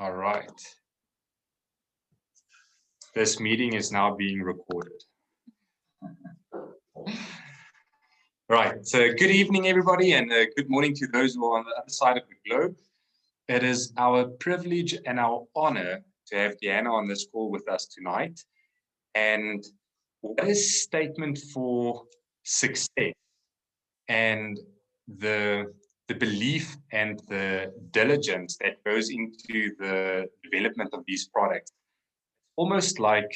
All right. This meeting is now being recorded. Right. So good evening, everybody, and good morning to those who are on the other side of the globe. It is our privilege and our honor to have Deanna on this call with us tonight. And what a statement for success and the belief and the diligence that goes into the development of these products. Almost like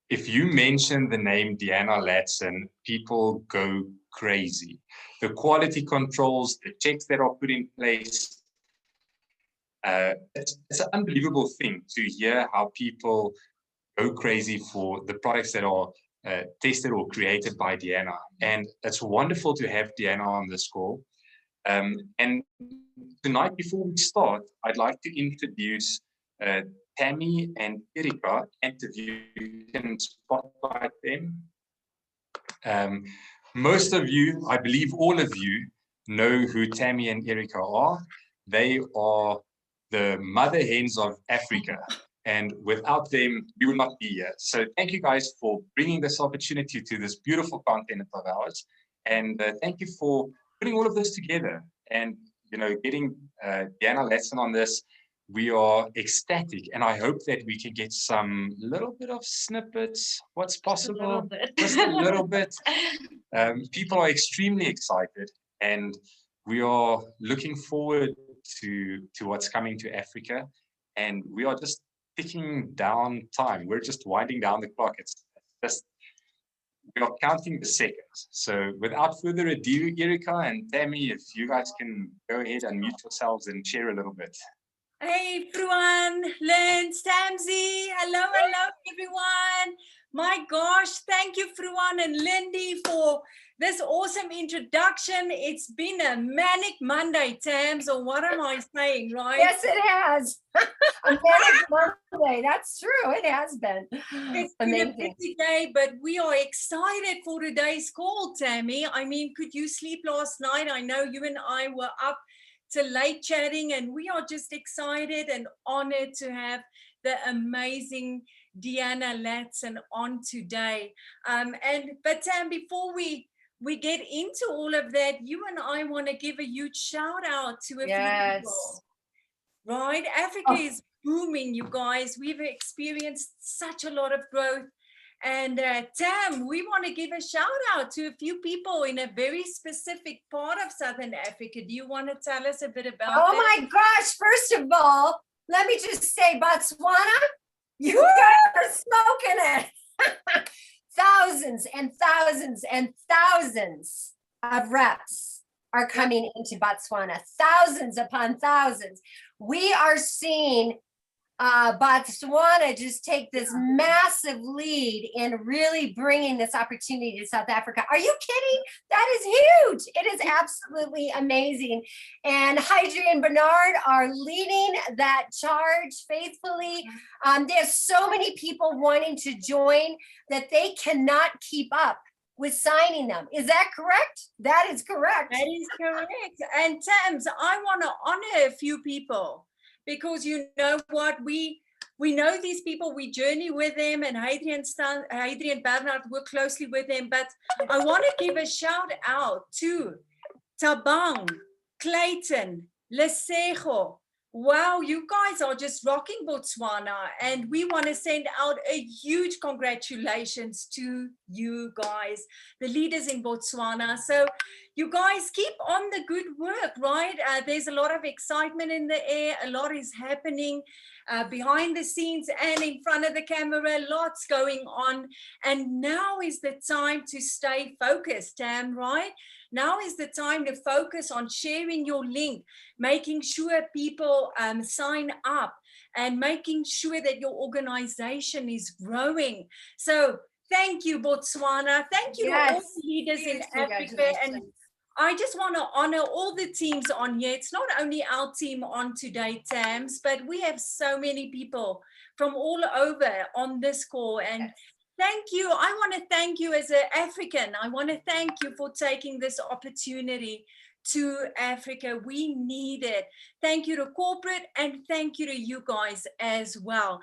if you mention the name Deanna Latson, people go crazy. The quality controls, the checks that are put in place, it's an unbelievable thing to hear how people go crazy for the products that are tested or created by Deanna. And it's wonderful to have Deanna on this call. And tonight, before we start, I'd like to introduce Tammy and Erika, and if you can spotlight them. Most of you, I believe all of you, know who Tammy and Erika are. They are the mother hens of Africa. And without them, we would not be here. So thank you guys for bringing this opportunity to this beautiful content of ours. And thank you for putting all of this together and, you know, getting Deanna Latson on this. We are ecstatic, and I hope that we can get some little bit of snippets, what's possible, just a little bit. People are extremely excited, and we are looking forward to what's coming to Africa, and we are just ticking down time. We're just winding down the clock. It's just, we are counting the seconds. So without further ado, Erika and Tammy, if you guys can go ahead and mute yourselves and share a little bit. Hey, Frohan, Lindi, Tamzy, hello, everyone. My gosh, thank you, Frohan and Lindi, for this awesome introduction. It's been a manic Monday, Tams, or what am I saying, right? Yes, it has. A manic Monday, that's true, it has been. It's been a busy day, but we are excited for today's call, Tammy. I mean, could you sleep last night? I know you and I were up till late chatting, and we are just excited and honored to have the amazing Deanna Latson on today. But Tam, before we get into all of that, you and I want to give a huge shout out to a few people. Right? Africa is booming, you guys. We've experienced such a lot of growth. And Tam, we want to give a shout out to a few people in a very specific part of Southern Africa. Do you want to tell us a bit about that? Oh my gosh, first of all, let me just say, Botswana, you guys are smoking it. Thousands and thousands and thousands of reps are coming into Botswana, thousands upon thousands. We are seeing Botswana just take this massive lead in really bringing this opportunity to South Africa. Are you kidding? That is huge. It is absolutely amazing. And Heidrey and Bernard are leading that charge faithfully. There's so many people wanting to join that they cannot keep up with signing them. Is that correct? That is correct. That is correct. And Tams, I want to honor a few people, because you know what, we know these people, we journey with them, and Heidrey and Bernard work closely with them. But I want to give a shout out to Tabang, Clayton, Lesego. Wow, you guys are just rocking Botswana, and we want to send out a huge congratulations to you guys, the leaders in Botswana. So you guys keep on the good work, right? There's a lot of excitement in the air. A lot is happening behind the scenes and in front of the camera. Lots going on. And now is the time to stay focused, Tam, right? Now is the time to focus on sharing your link, making sure people sign up, and making sure that your organization is growing. So thank you, Botswana. Thank you to all the leaders in Africa. And I just want to honor all the teams on here. It's not only our team on today, Tams, but we have so many people from all over on this call. And thank you. I want to thank you as an African. I want to thank you for taking this opportunity to Africa. We need it. Thank you to corporate and thank you to you guys as well.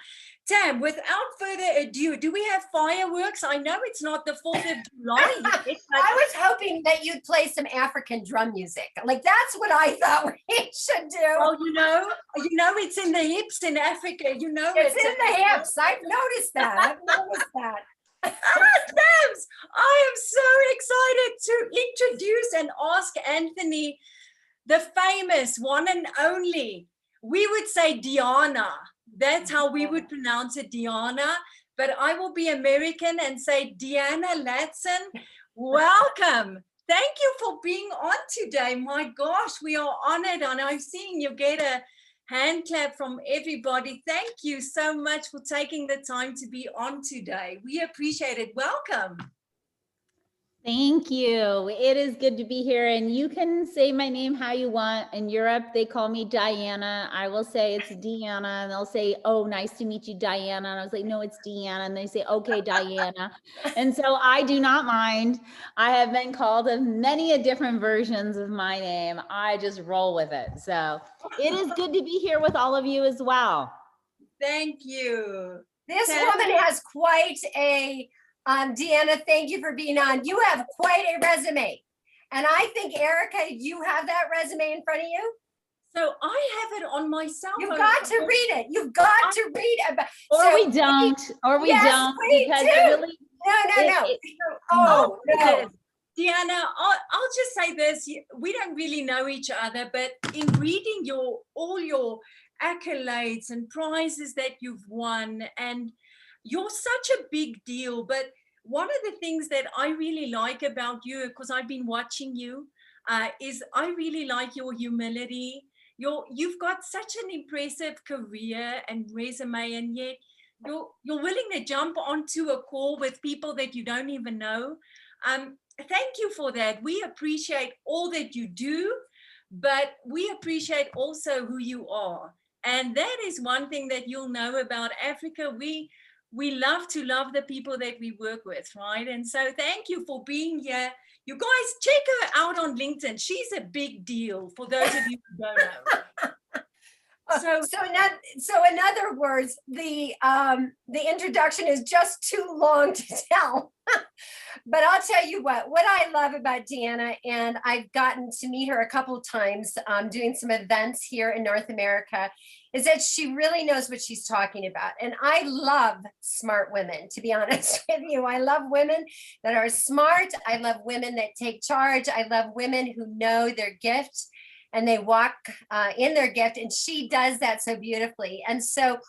Tam, without further ado, do we have fireworks? I know it's not the 4th of July yet, but I was hoping that you'd play some African drum music. Like that's what I thought we should do. well, you know, it's in the hips in Africa. You know, It's in the hips. I've noticed that. Tams, I am so excited to introduce and ask Anthony, the famous one and only. We would say Deanna. That's how we would pronounce it, Deanna. But I will be American and say Deanna Latson. Welcome. Thank you for being on today. My gosh, we are honored, and I've seen you get a hand clap from everybody. Thank you so much for taking the time to be on today. We appreciate it. Welcome. Thank you. It is good to be here, and you can say my name how you want. In Europe, they call me Diana. I will say it's Deanna, and they'll say, oh, nice to meet you, Diana. And I was like, no, it's Deanna. And they say, okay, Diana. And so I do not mind. I have been called many different versions of my name. I just roll with it. So it is good to be here with all of you as well. Thank you. This woman has quite a Deanna, thank you for being on. You have quite a resume. And I think, Erika, you have that resume in front of you? So I have it on my cell phone. You've got to read it. You've got to read about. Or so we don't. Or we yes, don't. we Because do. really, No. Oh, no. Deanna, I'll just say this. We don't really know each other, but in reading all your accolades and prizes that you've won, and you're such a big deal. But one of the things that I really like about you, because I've been watching you, is I really like your humility. You've got such an impressive career and resume, and yet you're willing to jump onto a call with people that you don't even know. Thank you for that. We appreciate all that you do, but we appreciate also who you are. And that is one thing that you'll know about Africa. We love to love the people that we work with, right? And so thank you for being here. You guys, check her out on LinkedIn. She's a big deal for those of you who don't know. So in other words, the introduction is just too long to tell. But I'll tell you what I love about Deanna, and I've gotten to meet her a couple of times doing some events here in North America, is that she really knows what she's talking about. And I love smart women, to be honest with you. I love women that are smart. I love women that take charge. I love women who know their gift and they walk in their gift. And she does that so beautifully. And so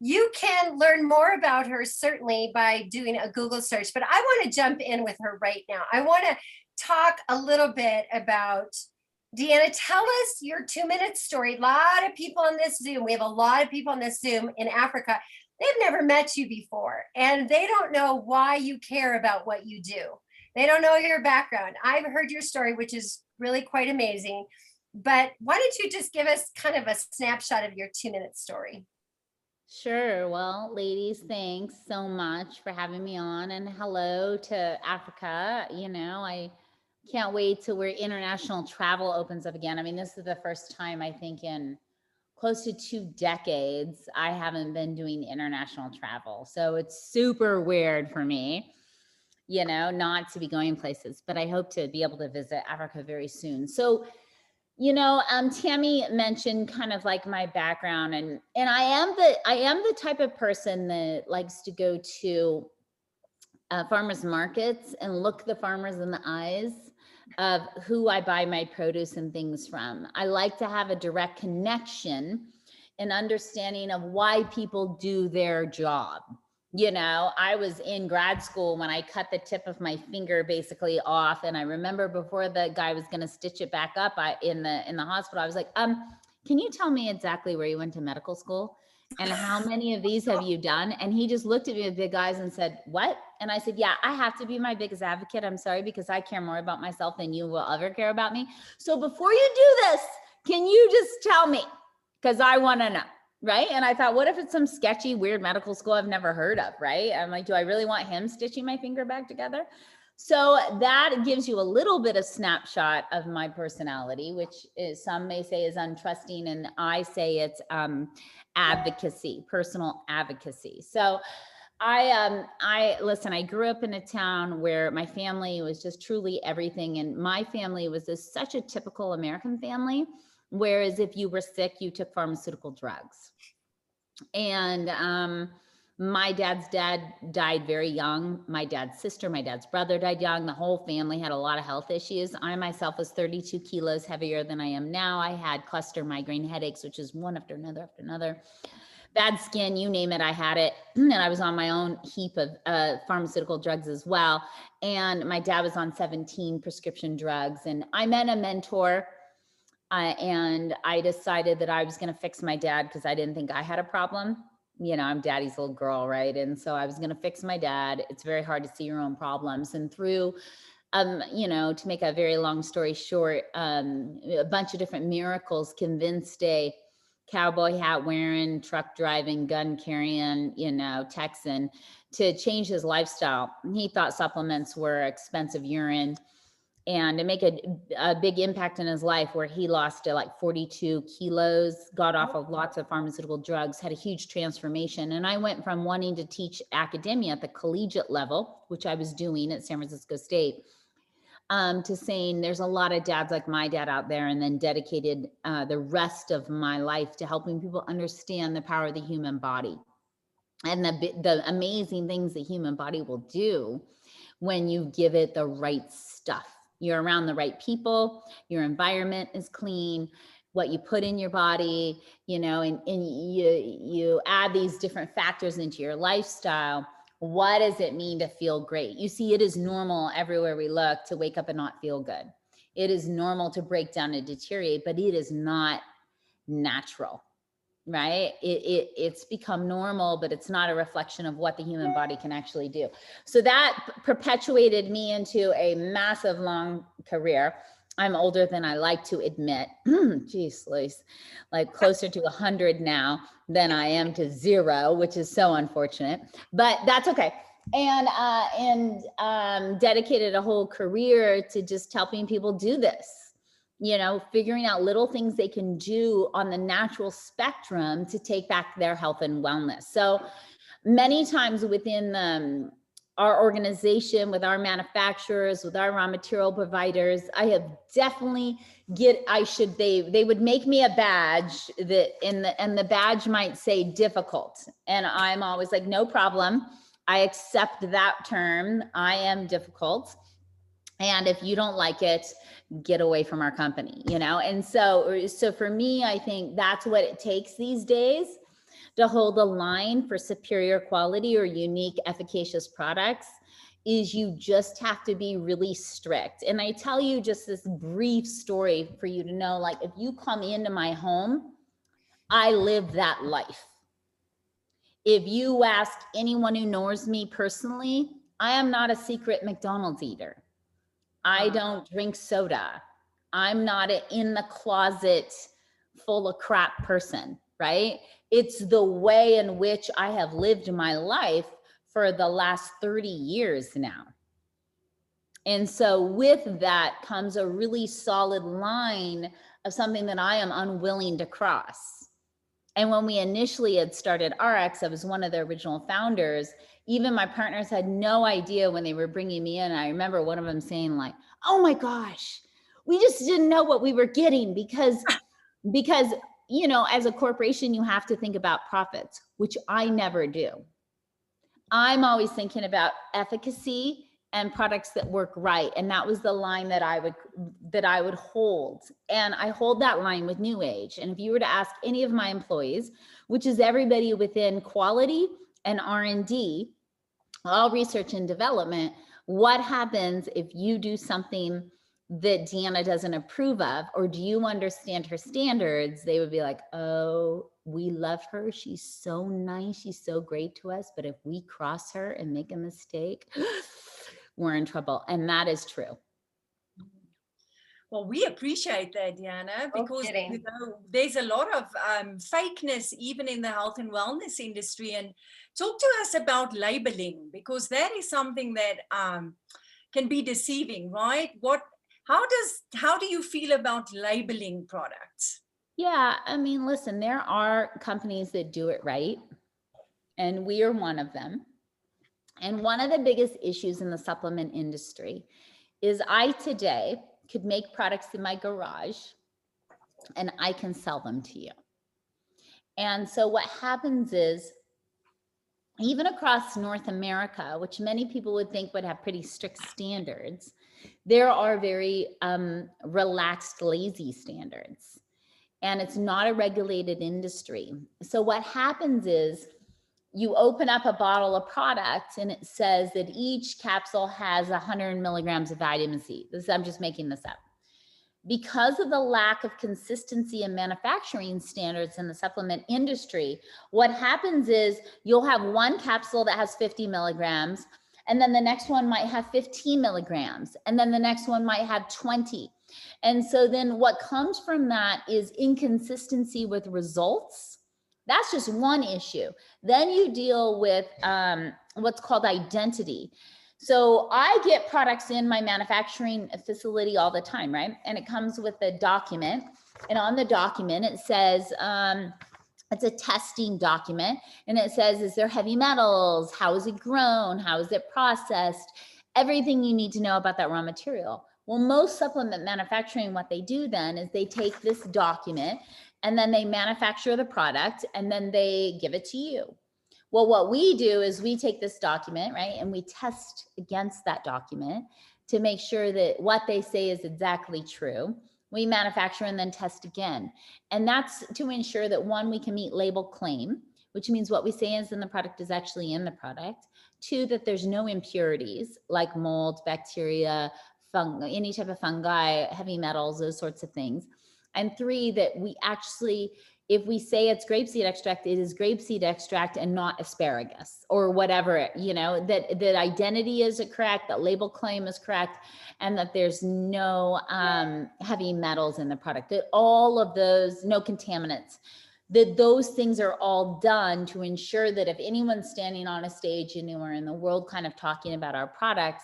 you can learn more about her certainly by doing a Google search, but I want to jump in with her right now. I want to talk a little bit about Deanna. Tell us your 2-minute story. A lot of people on this Zoom, we have a lot of people on this Zoom in Africa. They've never met you before, and they don't know why you care about what you do. They don't know your background. I've heard your story, which is really quite amazing. But why don't you just give us kind of a snapshot of your 2-minute story? Sure. Well, ladies, thanks so much for having me on, and hello to Africa. You know, I can't wait till where international travel opens up again. I mean, this is the first time I think in close to 2 decades I haven't been doing international travel. So it's super weird for me, you know, not to be going places, but I hope to be able to visit Africa very soon. So, you know, Tammy mentioned kind of like my background, and I am the type of person that likes to go to farmers markets and look the farmers in the eyes of who I buy my produce and things from. I like to have a direct connection and understanding of why people do their job. You know, I was in grad school when I cut the tip of my finger basically off. And I remember before the guy was going to stitch it back up in the hospital, I was like, can you tell me exactly where you went to medical school and how many of these have you done? And he just looked at me with big eyes and said, what? And I said, yeah, I have to be my biggest advocate. I'm sorry, because I care more about myself than you will ever care about me. So before you do this, can you just tell me? Because I want to know. Right. And I thought, what if it's some sketchy, weird medical school I've never heard of? Right. I'm like, do I really want him stitching my finger back together? So that gives you a little bit of snapshot of my personality, which is, some may say is untrusting, and I say it's advocacy, personal advocacy. So listen, I grew up in a town where my family was just truly everything. And my family was such a typical American family, whereas if you were sick, you took pharmaceutical drugs. And my dad's dad died very young. My dad's sister, my dad's brother died young. The whole family had a lot of health issues. I myself was 32 kilos heavier than I am now. I had cluster migraine headaches, which is one after another. Bad skin, you name it, I had it. And I was on my own heap of pharmaceutical drugs as well. And my dad was on 17 prescription drugs. And I met a mentor and I decided that I was going to fix my dad because I didn't think I had a problem. You know, I'm daddy's little girl, right? And so I was going to fix my dad. It's very hard to see your own problems. And through, you know, to make a very long story short, a bunch of different miracles convinced a cowboy hat wearing, truck driving, gun carrying, you know, Texan to change his lifestyle. He thought supplements were expensive urine, and to make a big impact in his life, where he lost to like 42 kilos, got off of lots of pharmaceutical drugs, had a huge transformation. And I went from wanting to teach academia at the collegiate level, which I was doing at San Francisco State, to saying there's a lot of dads like my dad out there, and then dedicated the rest of my life to helping people understand the power of the human body and the amazing things the human body will do when you give it the right stuff. You're around the right people, your environment is clean, what you put in your body, you know, and you add these different factors into your lifestyle. What does it mean to feel great? You see, it is normal everywhere we look to wake up and not feel good. It is normal to break down and deteriorate, but it is not natural, right? It's become normal, but it's not a reflection of what the human body can actually do. So that perpetuated me into a massive long career. I'm older than I like to admit. Geez, Luis, like closer to 100 now than I am to 0, which is so unfortunate, but that's okay. And dedicated a whole career to just helping people do this. You know, figuring out little things they can do on the natural spectrum to take back their health and wellness. So many times within our organization, with our manufacturers, with our raw material providers, I have definitely they would make me a badge and the badge might say difficult. And I'm always like, no problem. I accept that term. I am difficult. And if you don't like it, get away from our company, you know? And so for me, I think that's what it takes these days to hold the line for superior quality or unique, efficacious products, is you just have to be really strict. And I tell you just this brief story for you to know, like, if you come into my home, I live that life. If you ask anyone who knows me personally, I am not a secret McDonald's eater. I don't drink soda. I'm not an in the closet full of crap person, right? It's the way in which I have lived my life for the last 30 years now. And so with that comes a really solid line of something that I am unwilling to cross. And when we initially had started ARIIX, I was one of the original founders. Even my partners had no idea when they were bringing me in. I remember one of them saying like, oh my gosh, we just didn't know what we were getting because, you know, as a corporation, you have to think about profits, which I never do. I'm always thinking about efficacy and products that work right. And that was the line that I would hold. And I hold that line with NewAge. And if you were to ask any of my employees, which is everybody within quality and R&D, all research and development, what happens if you do something that Deanna doesn't approve of, or do you understand her standards? They would be like, oh, we love her. She's so nice. She's so great to us. But if we cross her and make a mistake, we're in trouble. And that is true. Well, we appreciate that, Deanna, because you know, there's a lot of fakeness even in the health and wellness industry. And talk to us about labeling, because that is something that can be deceiving, right? How do you feel about labeling products? Yeah, I mean, listen, there are companies that do it right, and we are one of them. And one of the biggest issues in the supplement industry is I today could make products in my garage and I can sell them to you. And so what happens is, even across North America, which many people would think would have pretty strict standards, there are very relaxed, lazy standards. And it's not a regulated industry. So what happens is, you open up a bottle of product and it says that each capsule has 100 milligrams of vitamin C. I'm just making this up. Because of the lack of consistency in manufacturing standards in the supplement industry, what happens is you'll have one capsule that has 50 milligrams, and then the next one might have 15 milligrams, and then the next one might have 20. And so then what comes from that is inconsistency with results. That's just one issue. Then you deal with what's called identity. So I get products in my manufacturing facility all the time, right? And it comes with a document. And on the document, it says, it's a testing document. And it says, is there heavy metals? How is it grown? How is it processed? Everything you need to know about that raw material. Well, most supplement manufacturing, what they do then is they take this document and then they manufacture the product and then they give it to you. Well, what we do is we take this document, right, and we test against that document to make sure that what they say is exactly true. We manufacture and then test again. And that's to ensure that, one, we can meet label claim, which means what we say is in the product is actually in the product. Two, that there's no impurities like mold, bacteria, fungi, any type of fungi, heavy metals, those sorts of things. And three, that we actually, if we say it's grapeseed extract, it is grapeseed extract and not asparagus or whatever, you know, that identity is correct, that label claim is correct, and that there's no heavy metals in the product, that all of those, no contaminants, that those things are all done to ensure that if anyone's standing on a stage anywhere in the world kind of talking about our products,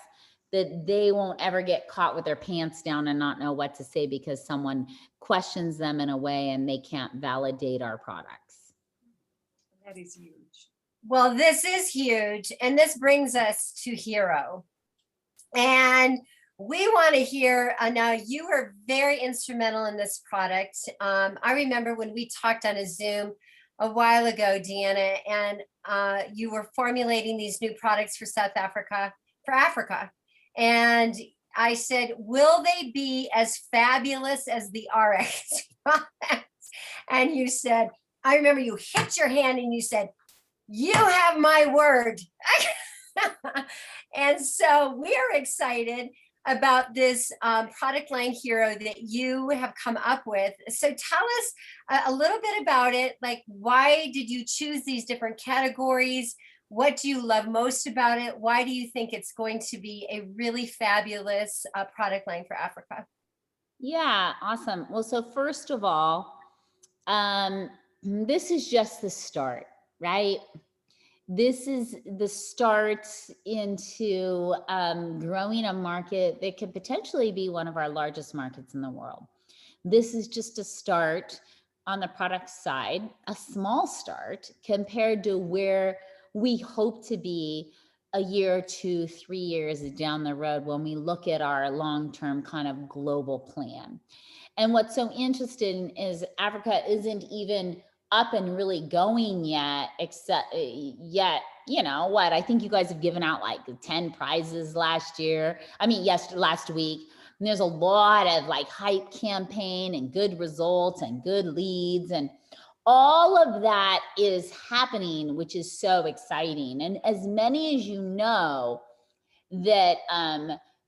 that they won't ever get caught with their pants down and not know what to say because someone questions them in a way and they can't validate our products. That is huge. Well, this is huge. And this brings us to Hero. And we want to hear, now you were very instrumental in this product. I remember when we talked on a Zoom a while ago, Deanna, and you were formulating these new products for South Africa, for Africa. And I said, will they be as fabulous as the ARIIX products? And you said, I remember you hit your hand and you said, you have my word. And so we are excited about this product line Hero that you have come up with. So tell us a little bit about it. Like, why did you choose these different categories? What do you love most about it? Why do you think it's going to be a really fabulous product line for Africa? Yeah, awesome. Well, so first of all, this is just the start, right? This is the start into growing a market that could potentially be one of our largest markets in the world. This is just a start on the product side, a small start compared to where we hope to be a year, 2, 3 years down the road when we look at our long-term kind of global plan. And what's so interesting is Africa isn't even up and really going yet, except you know what, I think you guys have given out like 10 prizes last year. I mean, last week. And there's a lot of like hype campaign and good results and good leads, and all of that is happening, which is so exciting. And as many as you know, that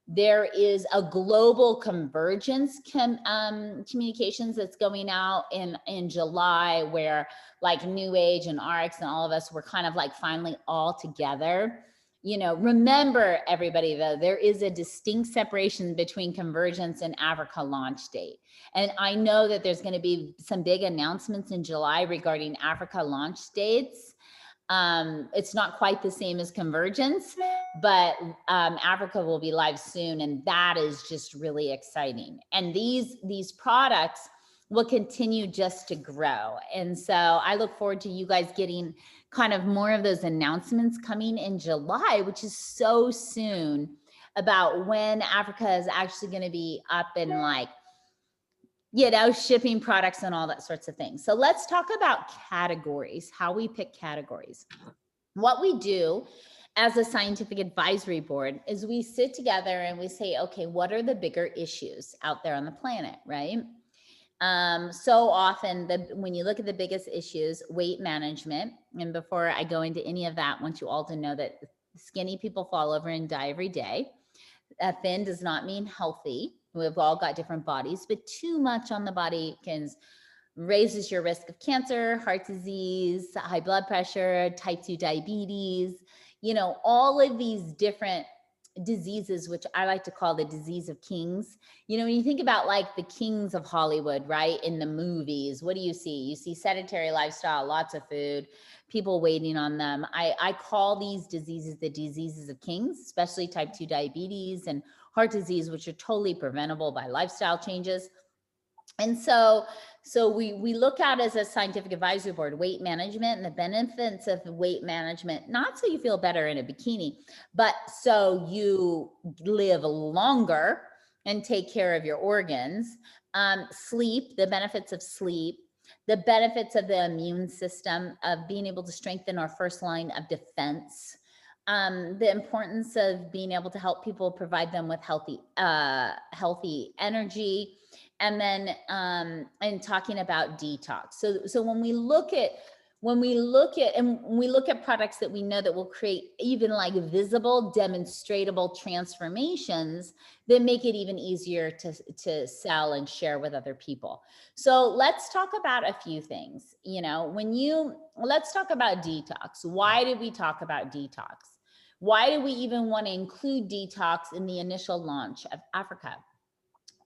there is a global convergence communications that's going out in July, where like NewAge and ARIIX and all of us were kind of like finally all together. You know, remember everybody though, there is a distinct separation between convergence and Africa launch date. And I know that there's going to be some big announcements in July regarding Africa launch dates. It's not quite the same as Convergence, but Africa will be live soon, and that is just really exciting. And these products will continue just to grow. And so I look forward to you guys getting kind of more of those announcements coming in July, which is so soon, about when Africa is actually going to be up and like, you know, shipping products and all that sorts of things. So let's talk about categories, how we pick categories. What we do as a scientific advisory board is we sit together and we say, okay, what are the bigger issues out there on the planet, right? So often when you look at the biggest issues, weight management, and before I go into any of that, I want you all to know that skinny people fall over and die every day. Thin does not mean healthy. We've all got different bodies, but too much on the body raises your risk of cancer, heart disease, high blood pressure, type 2 diabetes, you know, all of these different diseases, which I like to call the disease of kings. You know, when you think about like the kings of Hollywood, right, in the movies, what do you see? You see sedentary lifestyle, lots of food, people waiting on them. I call these diseases the diseases of kings, especially type 2 diabetes and heart disease, which are totally preventable by lifestyle changes. And so we look at as a scientific advisory board, weight management and the benefits of weight management, not so you feel better in a bikini, but so you live longer and take care of your organs. Sleep, the benefits of sleep, the benefits of the immune system, of being able to strengthen our first line of defense. The importance of being able to help people, provide them with healthy energy. And then, and talking about detox. So when we look at products that we know that will create even like visible, demonstratable transformations that make it even easier to sell and share with other people. So let's talk about a few things. You know, let's talk about detox. Why did we talk about detox? Why do we even want to include detox in the initial launch of Africa?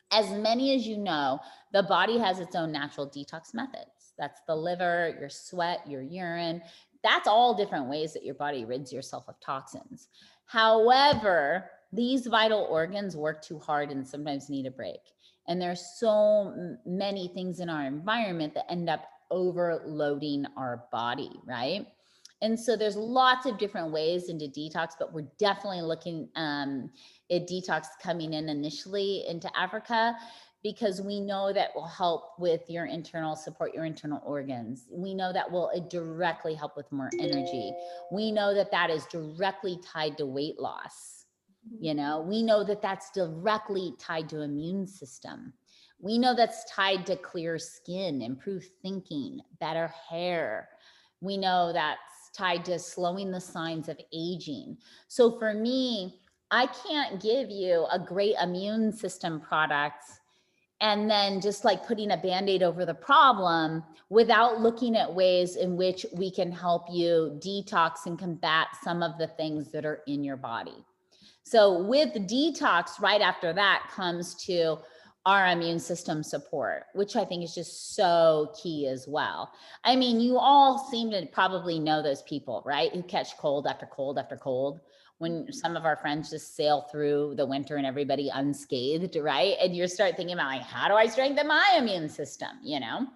As many as you know, the body has its own natural detox methods. That's the liver, your sweat, your urine. That's all different ways that your body rids yourself of toxins. However, these vital organs work too hard and sometimes need a break. And there's so many things in our environment that end up overloading our body, right? And so there's lots of different ways into detox, but we're definitely looking at detox coming in initially into Africa, because we know that will help with your internal, support your internal organs. We know that will directly help with more energy. We know that that is directly tied to weight loss. You know, we know that that's directly tied to immune system. We know that's tied to clear skin, improved thinking, better hair. We know that's tied to slowing the signs of aging. So for me, I can't give you a great immune system product and then just like putting a Band-Aid over the problem without looking at ways in which we can help you detox and combat some of the things that are in your body. So with detox, right after that comes to our immune system support, which I think is just so key as well. I mean, you all seem to probably know those people, right? Who catch cold after cold after cold, when some of our friends just sail through the winter and everybody unscathed, right? And you start thinking about like, how do I strengthen my immune system, you know?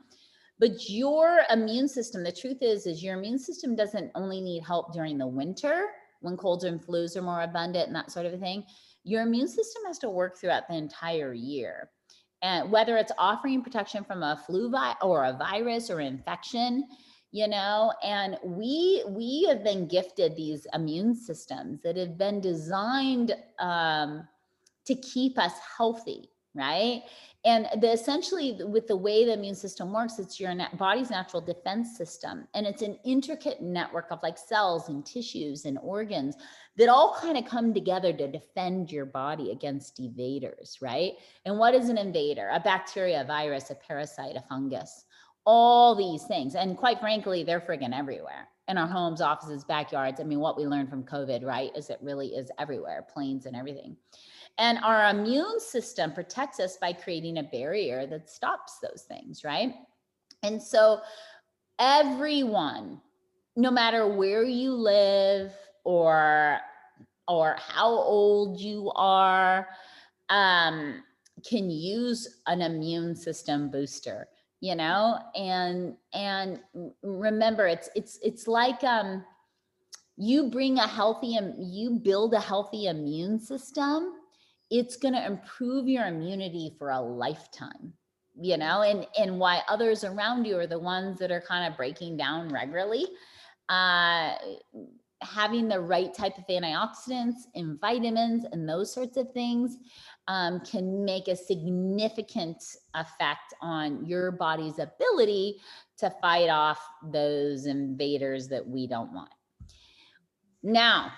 But your immune system, the truth is your immune system doesn't only need help during the winter when colds and flus are more abundant and that sort of a thing. Your immune system has to work throughout the entire year. And whether it's offering protection from a flu or a virus or infection, you know, and we have been gifted these immune systems that have been designed to keep us healthy, right? And essentially with the way the immune system works, it's your body's natural defense system. And it's an intricate network of like cells and tissues and organs that all kind of come together to defend your body against invaders, right? And what is an invader? A bacteria, a virus, a parasite, a fungus, all these things. And quite frankly, they're friggin' everywhere. In our homes, offices, backyards. I mean, what we learned from COVID, right, is it really is everywhere, planes and everything. And our immune system protects us by creating a barrier that stops those things, right? And so everyone no matter where you live or how old you are, can use an immune system booster, you know, and remember, it's like, you build a healthy immune system, it's going to improve your immunity for a lifetime, you know, and why others around you are the ones that are kind of breaking down regularly. Having the right type of antioxidants and vitamins and those sorts of things can make a significant effect on your body's ability to fight off those invaders that we don't want. Now,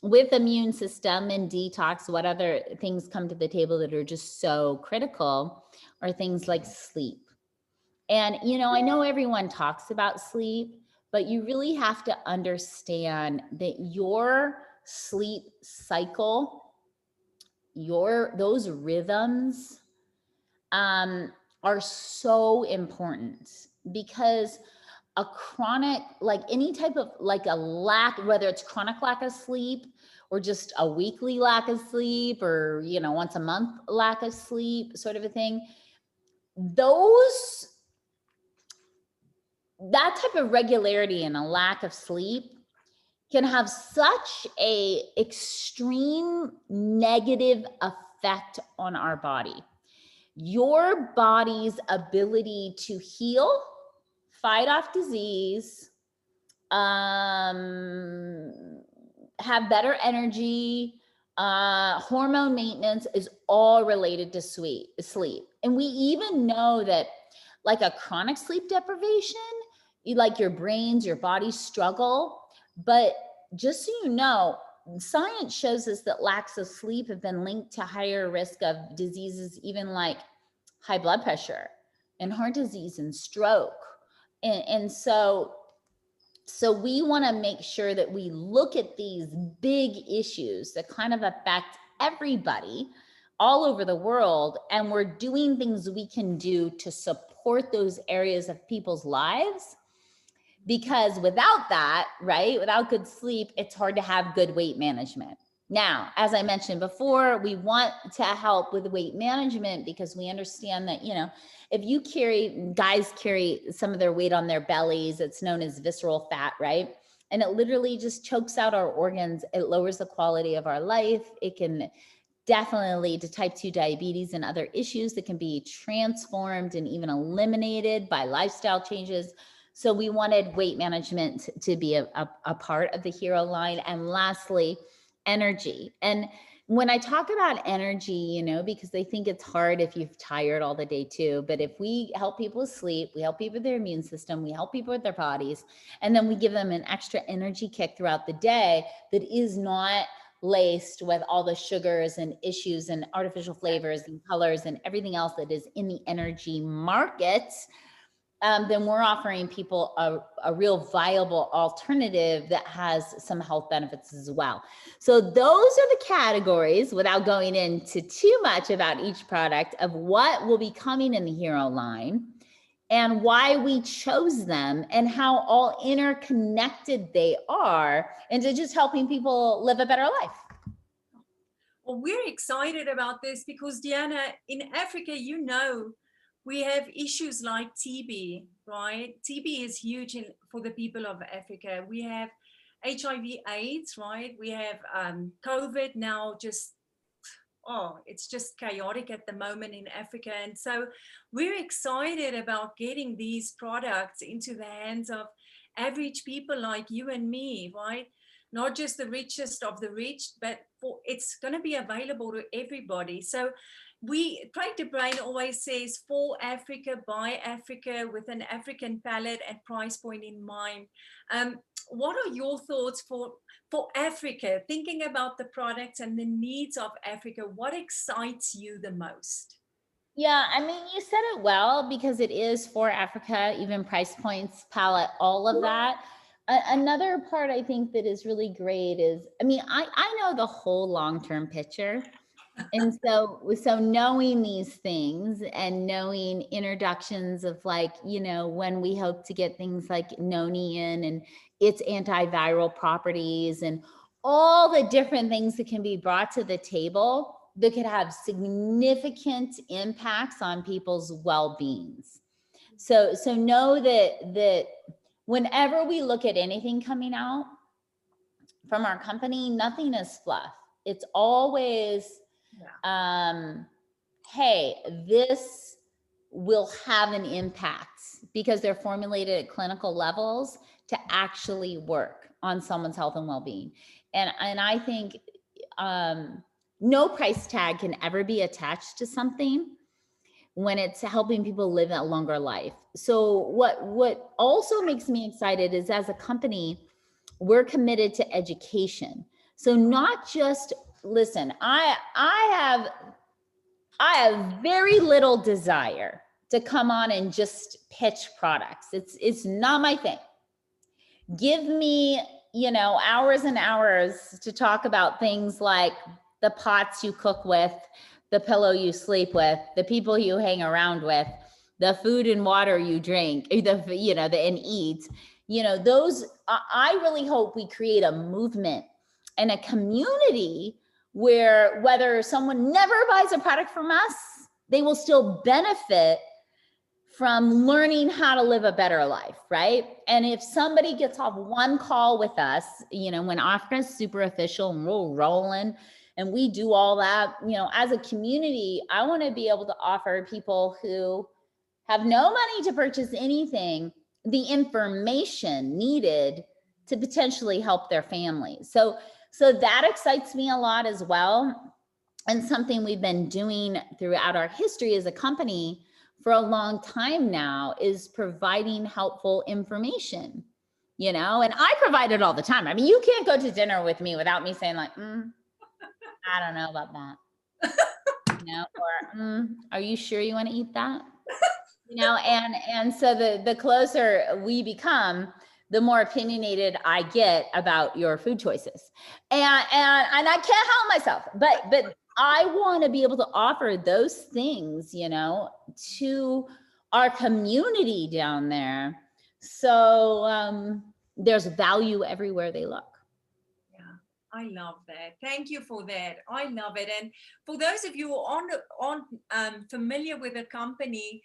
with immune system and detox, what other things come to the table that are just so critical are things like sleep. And, you know, I know everyone talks about sleep, but you really have to understand that your sleep cycle, those rhythms are so important, because a chronic, like any type of, like a lack, whether it's chronic lack of sleep or just a weekly lack of sleep, or, you know, once a month lack of sleep sort of a thing, that type of regularity and a lack of sleep can have such a extreme negative effect on our body. Your body's ability to heal, fight off disease, have better energy, hormone maintenance is all related to sleep. And we even know that, like a chronic sleep deprivation, like your body struggle. But just so you know, science shows us that lacks of sleep have been linked to higher risk of diseases, even like high blood pressure and heart disease and stroke. And so we want to make sure that we look at these big issues that kind of affect everybody all over the world, and we're doing things we can do to support those areas of people's lives. Because without that, right, without good sleep, it's hard to have good weight management. Now, as I mentioned before, we want to help with weight management because we understand that, you know, if guys carry some of their weight on their bellies, it's known as visceral fat, right? And it literally just chokes out our organs. It lowers the quality of our life. It can definitely lead to type 2 diabetes and other issues that can be transformed and even eliminated by lifestyle changes. So we wanted weight management to be a part of the Hero line. And lastly, energy. And when I talk about energy, you know, because they think it's hard if you've tired all the day too, but if we help people sleep, we help people with their immune system, we help people with their bodies, and then we give them an extra energy kick throughout the day that is not laced with all the sugars and issues and artificial flavors and colors and everything else that is in the energy market, then we're offering people a real viable alternative that has some health benefits as well. So those are the categories, without going into too much about each product, of what will be coming in the Hero line and why we chose them and how all interconnected they are, and to just helping people live a better life. Well, we're excited about this because, Deanna, in Africa, you know, we have issues like TB, right? TB is huge for the people of Africa. We have HIV/AIDS, right? We have COVID now, it's just chaotic at the moment in Africa. And so we're excited about getting these products into the hands of average people like you and me, right? Not just the richest of the rich, but it's going to be available to everybody. So Craig De Bruin always says, for Africa, by Africa, with an African palette and price point in mind. What are your thoughts for Africa, thinking about the products and the needs of Africa? What excites you the most? Yeah, I mean, you said it well, because it is for Africa, even price points, palette, all of that. Another part I think that is really great is, I mean, I know the whole long-term picture, And so knowing these things and knowing introductions of like, you know, when we hope to get things like noni in and its antiviral properties and all the different things that can be brought to the table that could have significant impacts on people's well-beings. So know that whenever we look at anything coming out from our company, nothing is fluff. It's always, hey, this will have an impact because they're formulated at clinical levels to actually work on someone's health and well-being. And I think no price tag can ever be attached to something when it's helping people live a longer life. So what also makes me excited is, as a company, we're committed to education. So not just, listen, I have very little desire to come on and just pitch products. It's not my thing. Give me, you know, hours and hours to talk about things like the pots you cook with, the pillow you sleep with, the people you hang around with, the food and water you drink, and eat. You know, those, I really hope we create a movement and a community where whether someone never buys a product from us, they will still benefit from learning how to live a better life, right? And if somebody gets off one call with us, you know, when Africa's super official and we're rolling and we do all that, you know, as a community, I want to be able to offer people who have no money to purchase anything the information needed to potentially help their families. So that excites me a lot as well. And something we've been doing throughout our history as a company for a long time now is providing helpful information, you know, and I provide it all the time. I mean, you can't go to dinner with me without me saying like, I don't know about that, you know, or are you sure you want to eat that? You know, and so the closer we become, the more opinionated I get about your food choices. And I can't help myself, but I want to be able to offer those things, you know, to our community down there. So there's value everywhere they look. I love that. Thank you for that. I love it. And for those of you who aren't familiar with the company,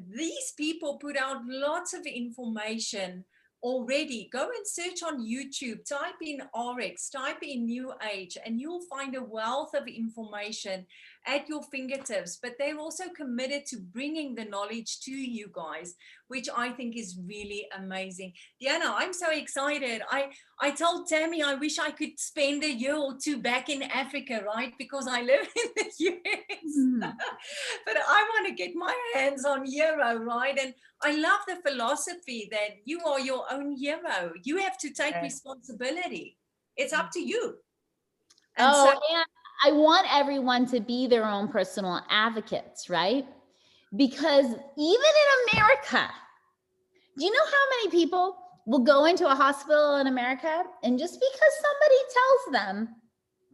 these people put out lots of information already. Go and search on YouTube, type in ARIIX, type in NewAge, and you'll find a wealth of information at your fingertips. But they're also committed to bringing the knowledge to you guys, which I think is really amazing. Deanna, I'm so excited. I told Tammy I wish I could spend a year or two back in Africa, right? Because I live in the US. But I want to get my hands on Euro, right? And I love the philosophy that you are your own hero. You have to take responsibility. It's up to you. And and I want everyone to be their own personal advocates, right? Because even in America, do you know how many people will go into a hospital in America and just because somebody tells them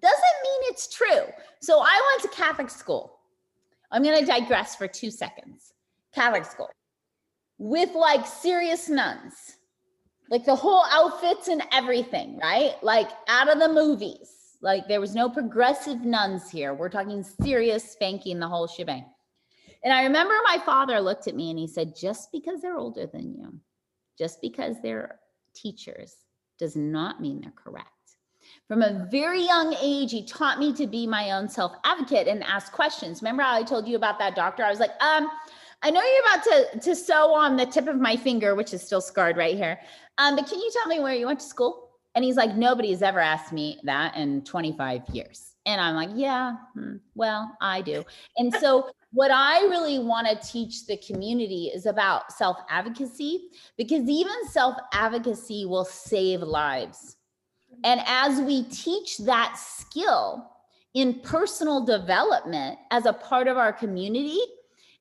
doesn't mean it's true? So I went to Catholic school. I'm going to digress for 2 seconds. Catholic school with like serious nuns, like the whole outfits and everything, right? Like out of the movies. Like there was no progressive nuns here. We're talking serious spanking, the whole shebang. And I remember my father looked at me and he said, just because they're older than you, just because they're teachers does not mean they're correct. From a very young age, he taught me to be my own self-advocate and ask questions. Remember how I told you about that doctor? I was like, I know you're about to sew on the tip of my finger, which is still scarred right here. But can you tell me where you went to school? And he's like, nobody's ever asked me that in 25 years. And I'm like, yeah, well, I do. And so what I really want to teach the community is about self-advocacy, because even self-advocacy will save lives. And as we teach that skill in personal development as a part of our community,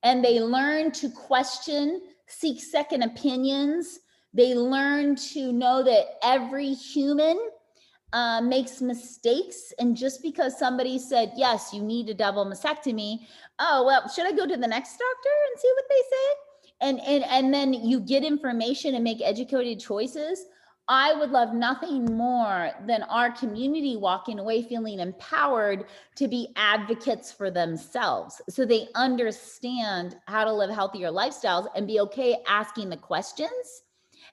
and they learn to question, seek second opinions, they learn to know that every human makes mistakes. And just because somebody said, yes, you need a double mastectomy. Oh, well, should I go to the next doctor and see what they say? And then you get information and make educated choices. I would love nothing more than our community walking away feeling empowered to be advocates for themselves. So they understand how to live healthier lifestyles and be okay asking the questions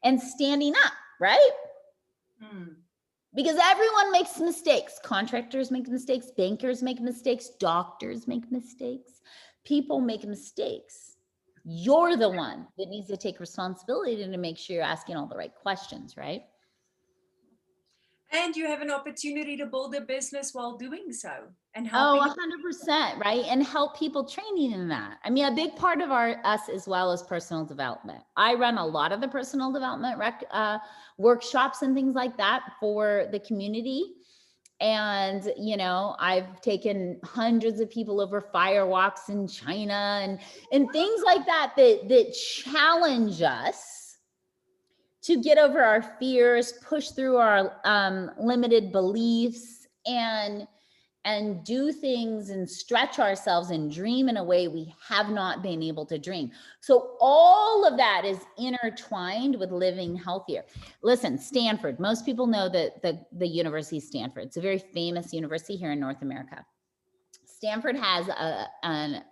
and standing up, right? Because everyone makes mistakes. Contractors make mistakes, bankers make mistakes, doctors make mistakes, people make mistakes. You're the one that needs to take responsibility to make sure you're asking all the right questions, right? And you have an opportunity to build a business while doing so and Oh, helping. 100%, right? And help people training in that. I mean, a big part of us as well as personal development. I run a lot of the personal development workshops and things like that for the community. And, you know, I've taken hundreds of people over fire walks in China and things like that, that challenge us to get over our fears, push through our limited beliefs, and do things and stretch ourselves and dream in a way we have not been able to dream. So all of that is intertwined with living healthier. Listen, Stanford, most people know that the University of Stanford. It's a very famous university here in North America. Stanford has a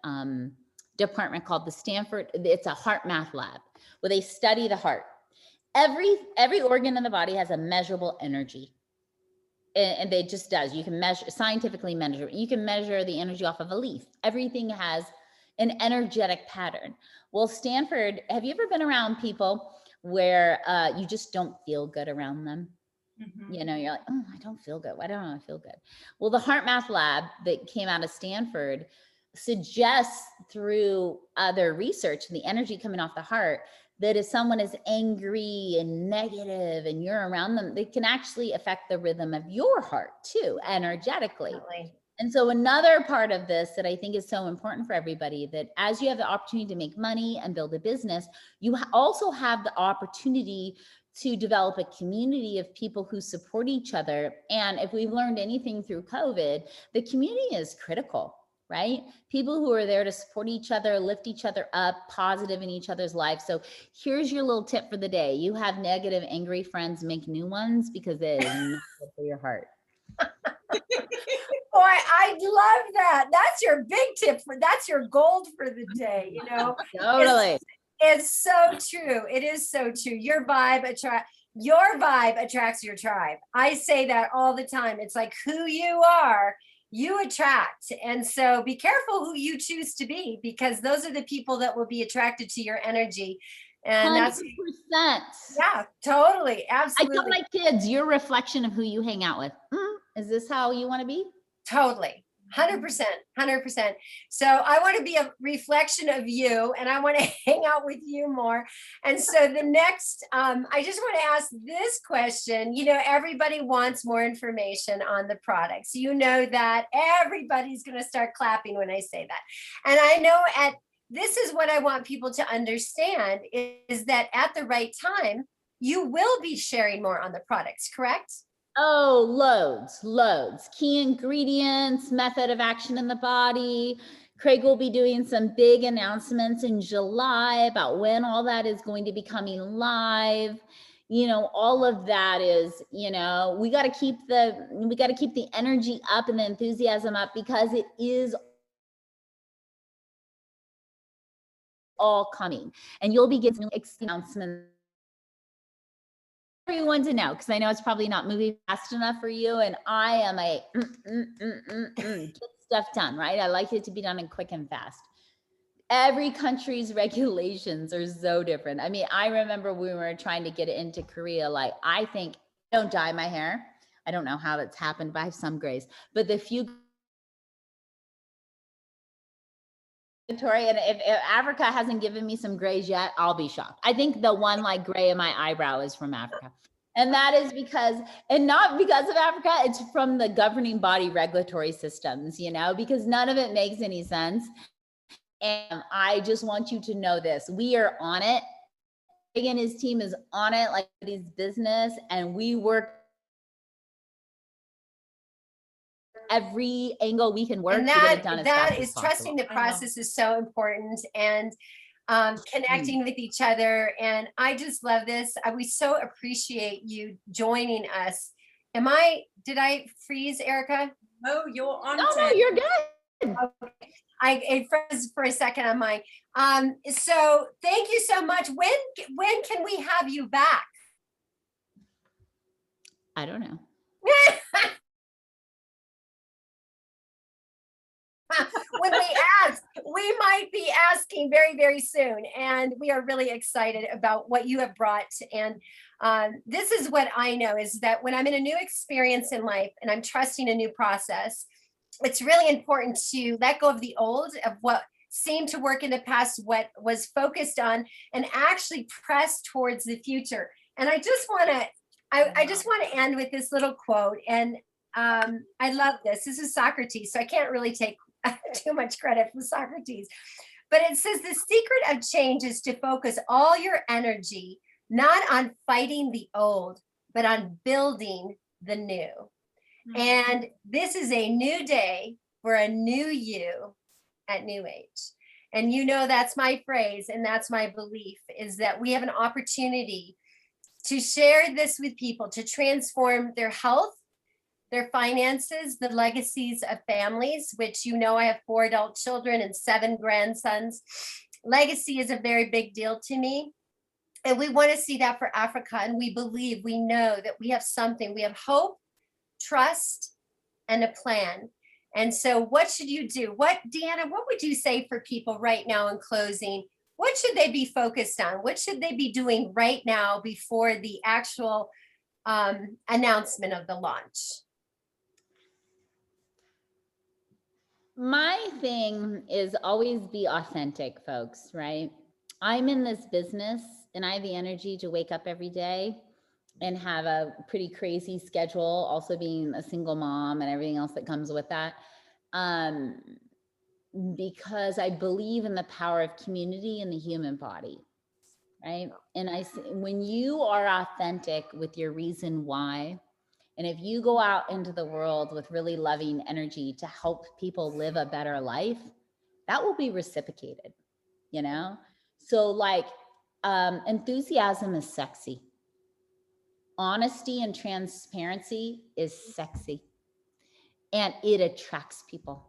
department called the Stanford, it's a heart math lab where they study the heart. Every organ in the body has a measurable energy. And it just does. You can measure, scientifically measure. You can measure the energy off of a leaf. Everything has an energetic pattern. Well, Stanford, have you ever been around people where you just don't feel good around them? You know, you're like, oh, I don't feel good. Why don't I feel good? Well, the Heart Math Lab that came out of Stanford suggests through other research, the energy coming off the heart, that if someone is angry and negative and you're around them, they can actually affect the rhythm of your heart too, energetically. Definitely. And so another part of this that I think is so important for everybody, that as you have the opportunity to make money and build a business, you also have the opportunity to develop a community of people who support each other. And if we've learned anything through COVID, the community is critical, right? People who are there to support each other, lift each other up, positive in ech other's lives. So here's your little tip for the day. You have negative, angry friends, make new ones, because it is not good for your heart. Boy, I love that. That's your big tip that's your gold for the day, you know. Totally. It's so true. It is so true. Your vibe attracts your tribe. I say that all the time. It's like who you are, you attract. And so be careful who you choose to be, because those are the people that will be attracted to your energy. And 100%. that's, yeah, totally. Absolutely. I tell my kids, you're a reflection of who you hang out with. Is this how you want to be? Totally. 100%, 100%. So I want to be a reflection of you, and I want to hang out with you more. And so the next, I just want to ask this question. You know, everybody wants more information on the products. You know that everybody's going to start clapping when I say that. And I know this is what I want people to understand is that at the right time, you will be sharing more on the products, correct? Oh, loads. Key ingredients, method of action in the body. Craig will be doing some big announcements in July about when all that is going to be coming live. You know, all of that is, you know, we got to keep the energy up and the enthusiasm up, because it is all coming, and you'll be getting announcements. Everyone to know, because I know it's probably not moving fast enough for you, and I am a get stuff done, right? I like it to be done and quick and fast. Every country's regulations are so different. I mean, I remember we were trying to get it into Korea. Like, I think I don't dye my hair. I don't know how that's happened, but I have some grays. But the few, and if Africa hasn't given me some grays yet, I'll be shocked. I think the one like gray in my eyebrow is from Africa. And that is because, and not because of Africa, it's from the governing body regulatory systems, you know, because none of it makes any sense. And I just want you to know this, we are on it. Craig and his team is on it, like his business, and we work every angle we can work And to get it done as that fast as is trusting the I know. process is so important, and connecting with each other. And I just love this. We so appreciate you joining us. Did I freeze, Erika? Oh, you're on. No, Tam. you're good. It froze for a second on mine. So thank you so much. When can we have you back? I don't know. When we ask, we might be asking very, very soon. And we are really excited about what you have brought. And this is what I know is that when I'm in a new experience in life and I'm trusting a new process, it's really important to let go of the old, of what seemed to work in the past, what was focused on, and actually press towards the future. And I just want to end with this little quote. And I love this. This is Socrates, so I can't really take too much credit from Socrates. But it says the secret of change is to focus all your energy not on fighting the old, but on building the new. And this is a new day for a new you at NewAge. And you know, that's my phrase and that's my belief, is that we have an opportunity to share this with people, to transform their health, their finances, the legacies of families, which, you know, I have 4 adult children and 7 grandsons. Legacy is a very big deal to me. And we want to see that for Africa. And we believe, we know that we have something. We have hope, trust, and a plan. And so what should you do? Deanna, what would you say for people right now in closing? What should they be focused on? What should they be doing right now before the actual announcement of the launch? My thing is always be authentic, folks, right? I'm in this business and I have the energy to wake up every day and have a pretty crazy schedule, also being a single mom and everything else that comes with that. Because I believe in the power of community in the human body, right? And when you are authentic with your reason why, and if you go out into the world with really loving energy to help people live a better life, that will be reciprocated, you know? So like, enthusiasm is sexy. Honesty and transparency is sexy. And it attracts people.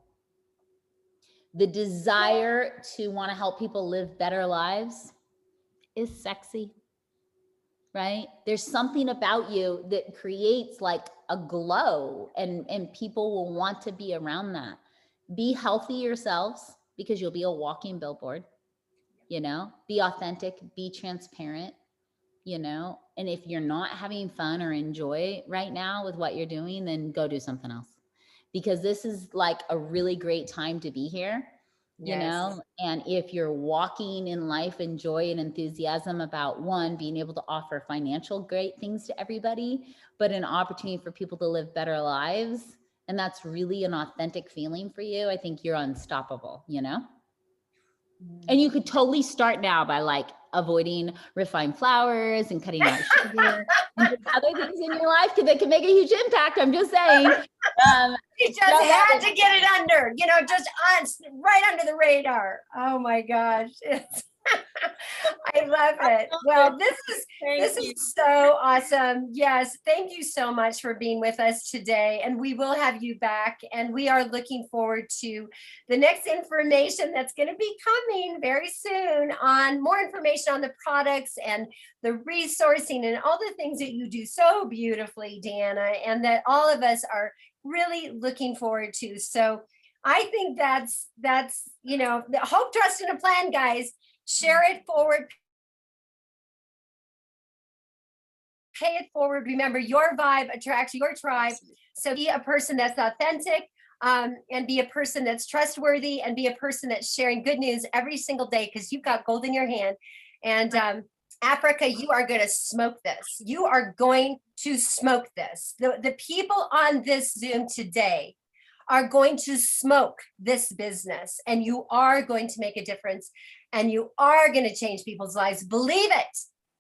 The desire to want to help people live better lives is sexy, right? There's something about you that creates like a glow, and people will want to be around that. Be healthy yourselves, because you'll be a walking billboard, you know? Be authentic, be transparent, you know? And if you're not having fun or enjoy right now with what you're doing, then go do something else. Because this is like a really great time to be here, you know? And if you're walking in life and joy and enthusiasm about, one, being able to offer financial great things to everybody, but an opportunity for people to live better lives, and that's really an authentic feeling for you, I think you're unstoppable, you know? And you could totally start now by like avoiding refined flours and cutting out sugar and other things in your life that can make a huge impact. I'm just saying. You just had to get it under, you know, just right under the radar. Oh my gosh. I love it. Well, this is so awesome. Yes. Thank you so much for being with us today. And we will have you back. And we are looking forward to the next information that's going to be coming very soon, on more information on the products and the resourcing and all the things that you do so beautifully, Deanna, and that all of us are really looking forward to. So I think that's, you know, the hope, trust, and a plan, guys. Share it forward. Pay it forward. Remember, your vibe attracts your tribe. So be a person that's authentic, and be a person that's trustworthy, and be a person that's sharing good news every single day, because you've got gold in your hand. And Africa, you are going to smoke this. You are going to smoke this. The people on this Zoom today are going to smoke this business, and you are going to make a difference, and you are going to change people's lives. Believe it,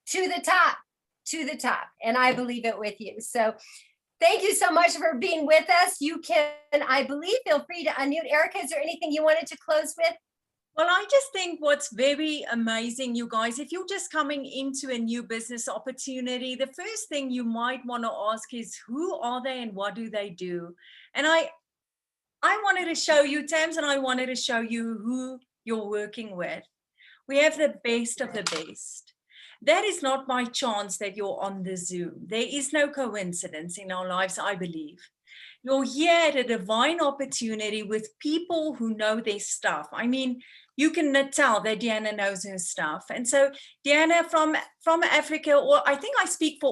to the top, to the top. And I believe it with you. So Thank you so much for being with us. You can, I believe, feel free to unmute. Erika, is there anything you wanted to close with? Well, I just think what's very amazing, you guys, if you're just coming into a new business opportunity, the first thing you might want to ask is, who are they and what do they do? And I wanted to show you, Tams, and I wanted to show you who you're working with. We have the best of the best. That is not by chance that you're on the Zoom. There is no coincidence in our lives, I believe. You're here at a divine opportunity with people who know their stuff. I mean, you can tell that Deanna knows her stuff. And so Deanna from Africa, or I think I speak for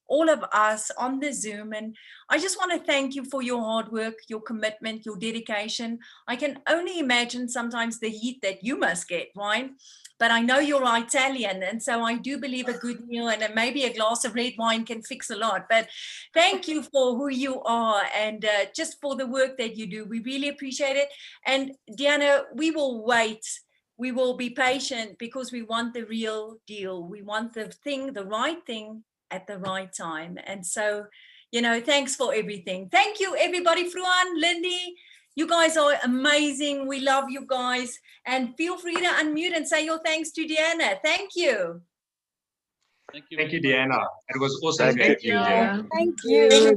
all of us on the Zoom. And I just want to thank you for your hard work, your commitment, your dedication. I can only imagine sometimes the heat that you must get, right? But I know you're Italian, and so I do believe a good meal and maybe a glass of red wine can fix a lot. But thank you for who you are and just for the work that you do. We really appreciate it. And Deanna, we will wait. We will be patient because we want the real deal. We want the right thing at the right time. And so, you know, thanks for everything. Thank you, everybody. Frohan, Lindi, you guys are amazing. We love you guys. And feel free to unmute and say your thanks to Deanna. Thank you. Thank you, Deanna. It was awesome. Thank Thank you. you. Deanna. Thank you.